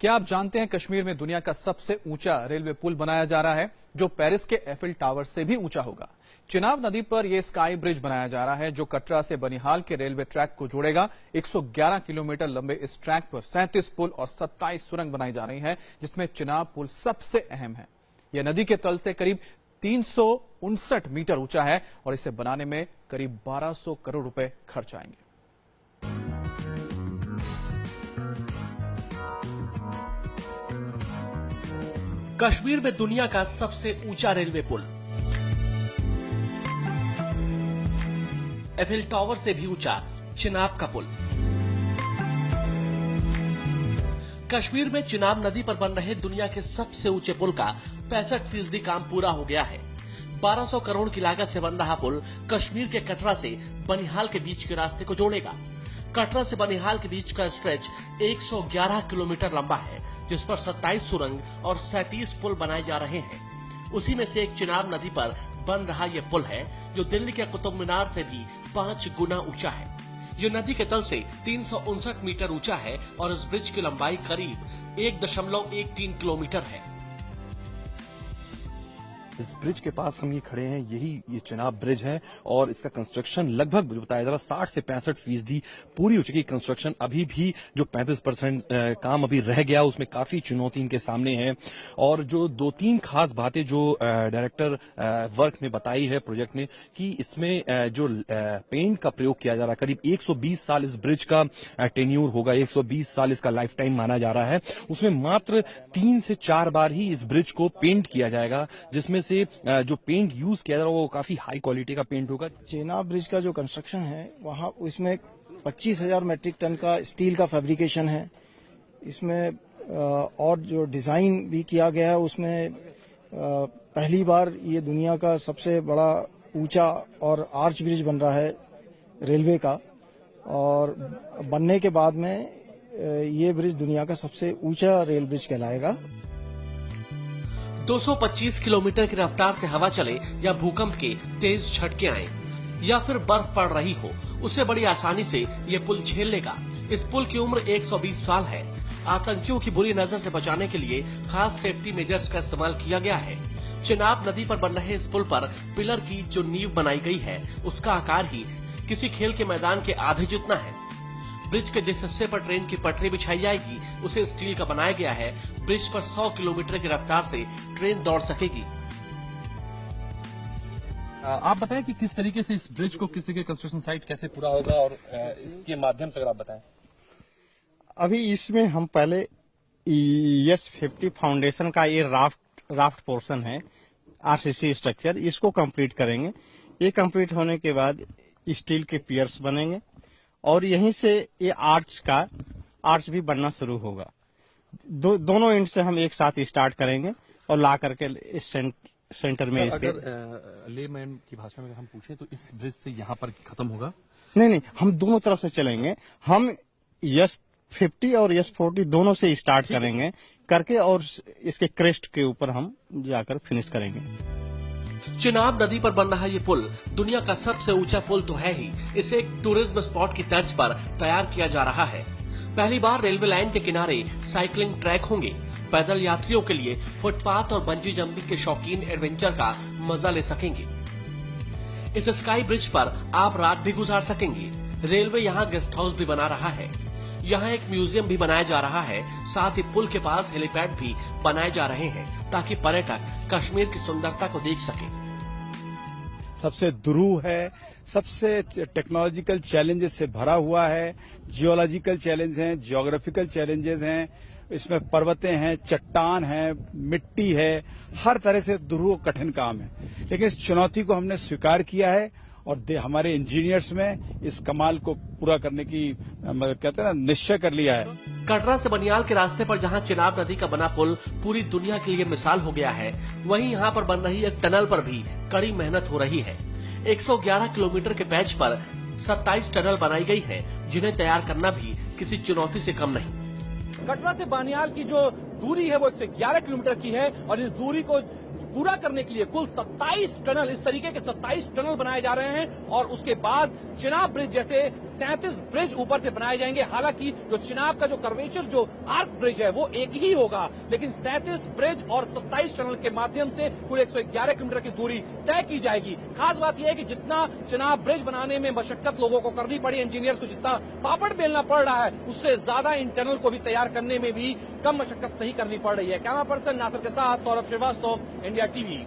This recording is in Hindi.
क्या आप जानते हैं कश्मीर में दुनिया का सबसे ऊंचा रेलवे पुल बनाया जा रहा है जो पेरिस के एफिल टावर से भी ऊंचा होगा। चिनाब नदी पर यह स्काई ब्रिज बनाया जा रहा है जो कटरा से बनिहाल के रेलवे ट्रैक को जोड़ेगा। 111 किलोमीटर लंबे इस ट्रैक पर 37 पुल और 27 सुरंग बनाई जा रही हैं, जिसमें चिनाब पुल सबसे अहम है। यह नदी के तल से करीब 359 मीटर ऊंचा है और इसे बनाने में करीब 1200 करोड़ रुपए खर्च आएंगे। कश्मीर में दुनिया का सबसे ऊंचा रेलवे पुल, एफिल टावर से भी ऊंचा चिनाब का पुल। कश्मीर में चिनाब नदी पर बन रहे दुनिया के सबसे ऊंचे पुल का 65% काम पूरा हो गया है। 1200 करोड़ की लागत से बन रहा पुल कश्मीर के कटरा से बनिहाल के बीच के रास्ते को जोड़ेगा। कटरा से बनिहाल के बीच का स्ट्रेच 111 किलोमीटर लंबा है, जिस पर 27 सुरंग और 37 पुल बनाए जा रहे हैं। उसी में से एक चिनाब नदी पर बन रहा ये पुल है जो दिल्ली के कुतुब मीनार से भी 5 गुना ऊंचा है। ये नदी के तल से 359 मीटर ऊंचा है और इस ब्रिज की लंबाई करीब 1.13 किलोमीटर है। इस ब्रिज के पास हम ये खड़े हैं, ये चिनाब ब्रिज है और इसका कंस्ट्रक्शन लगभग बताया जा रहा 60 से 65% पूरी हो चुकी। कंस्ट्रक्शन अभी भी जो 35% काम अभी रह गया उसमें काफी चुनौती इनके सामने है। और जो 2-3 खास बातें जो डायरेक्टर वर्क ने बताई है प्रोजेक्ट ने कि इसमें जो पेंट का प्रयोग किया जा रहा है, करीब 120 साल इस ब्रिज का टेन्यूर होगा, 120 साल इसका लाइफ टाइम माना जा रहा है। उसमें मात्र 3 से 4 बार ही इस ब्रिज को पेंट किया जाएगा, जिसमें से जो पेंट यूज किया जा रहा है वो काफी हाई क्वालिटी का पेंट होगा। चिनाब ब्रिज का जो कंस्ट्रक्शन है वहाँ इसमें 25,000 मैट्रिक टन का स्टील का फैब्रिकेशन है। इसमें और जो डिजाइन भी किया गया है उसमें पहली बार ये दुनिया का सबसे बड़ा ऊंचा और आर्च ब्रिज बन रहा है रेलवे का, और बनने के बाद में ये ब्रिज दुनिया का सबसे ऊंचा रेल ब्रिज कहलाएगा। 225 किलोमीटर की रफ्तार से हवा चले या भूकंप के तेज झटके आए या फिर बर्फ पड़ रही हो, उसे बड़ी आसानी से ये पुल झेल लेगा। इस पुल की उम्र 120 साल है। आतंकियों की बुरी नजर से बचाने के लिए खास सेफ्टी मेजर्स का इस्तेमाल किया गया है। चिनाब नदी पर बन रहे इस पुल पर पिलर की जो नींव बनाई गई है उसका आकार ही किसी खेल के मैदान के आधे जितना है। ब्रिज के जिस हिस्से पर ट्रेन की पटरी बिछाई जाएगी उसे स्टील का बनाया गया है। ब्रिज पर 100 किलोमीटर की रफ्तार से ट्रेन दौड़ सकेगी। आप बताएं कि किस तरीके से इस ब्रिज को किसी के कंस्ट्रक्शन साइट कैसे पूरा होगा और इसके माध्यम से अगर आप बताएं। अभी इसमें हम पहले ES50 फाउंडेशन का ये राफ्ट पोर्शन है, RCC स्ट्रक्चर, इसको कंप्लीट करेंगे। ये कंप्लीट होने के बाद स्टील के पियर्स बनेंगे और यहीं से ये आर्च भी बनना शुरू होगा। दोनों एंड से हम एक साथ स्टार्ट करेंगे और ला करके इस सेंटर में इसके। अगर लेमैन की भाषा में हम पूछें तो इस ब्रिज से यहाँ पर खत्म होगा? नहीं, हम दोनों तरफ से चलेंगे। हम S50 और S40 दोनों से स्टार्ट करेंगे करके और इसके क्रेस्ट के ऊपर हम जाकर फिनिश करेंगे। चिनाब नदी पर बन रहा ये पुल दुनिया का सबसे ऊंचा पुल तो है ही, इसे एक टूरिज्म स्पॉट की तर्ज पर तैयार किया जा रहा है। पहली बार रेलवे लाइन के किनारे साइकिलिंग ट्रैक होंगे। पैदल यात्रियों के लिए फुटपाथ और बंजी जंपिंग के शौकीन एडवेंचर का मजा ले सकेंगे। इस स्काई ब्रिज पर आप रात भी गुजार सकेंगे। रेलवे यहाँ गेस्ट हाउस भी बना रहा है। यहाँ एक म्यूजियम भी बनाया जा रहा है। साथ ही पुल के पास हेलीपैड भी बनाए जा रहे हैं ताकि पर्यटक कश्मीर की सुंदरता को देख सके। सबसे दुरूह है, सबसे टेक्नोलॉजिकल चैलेंजेस से भरा हुआ है। जियोलॉजिकल चैलेंज हैं, जियोग्राफिकल चैलेंजेस हैं, इसमें पर्वतें हैं, चट्टान है, मिट्टी है, हर तरह से दुरूह कठिन काम है। लेकिन इस चुनौती को हमने स्वीकार किया है और हमारे इंजीनियर्स में इस कमाल को पूरा करने की कहते हैं ना निश्चय कर लिया है। कटरा से बनियाल के रास्ते पर जहां चिनाब नदी का बना पुल पूरी दुनिया के लिए मिसाल हो गया है, वहीं यहां पर बन रही एक टनल पर भी कड़ी मेहनत हो रही है। 111 किलोमीटर के पैच पर 27 टनल बनाई गई है, जिन्हें तैयार करना भी किसी चुनौती से कम नहीं। कटरा से बनियाल की जो दूरी है वो 111 किलोमीटर की है और इस दूरी को पूरा करने के लिए कुल 27 टनल, इस तरीके के 27 टनल बनाए जा रहे हैं और उसके बाद चिनाब ब्रिज जैसे 37 ब्रिज ऊपर से बनाए जाएंगे। हालांकि जो चिनाब का जो कर्वेचर जो आर्क ब्रिज है वो एक ही होगा, लेकिन 37 ब्रिज और 27 टनल के माध्यम से पूरे 111 किलोमीटर की दूरी तय की जाएगी। खास बात यह है कि जितना चिनाब ब्रिज बनाने में मशक्कत लोगों को करनी पड़ी, इंजीनियर्स को जितना पापड़ बेलना पड़ रहा है, उससे ज्यादा इन टनल को भी तैयार करने में भी कम मशक्कत नहीं करनी पड़ रही है। कैमरा पर्सन नासिर के साथ सौरभ श्रीवास्तव, इंडिया टीवी।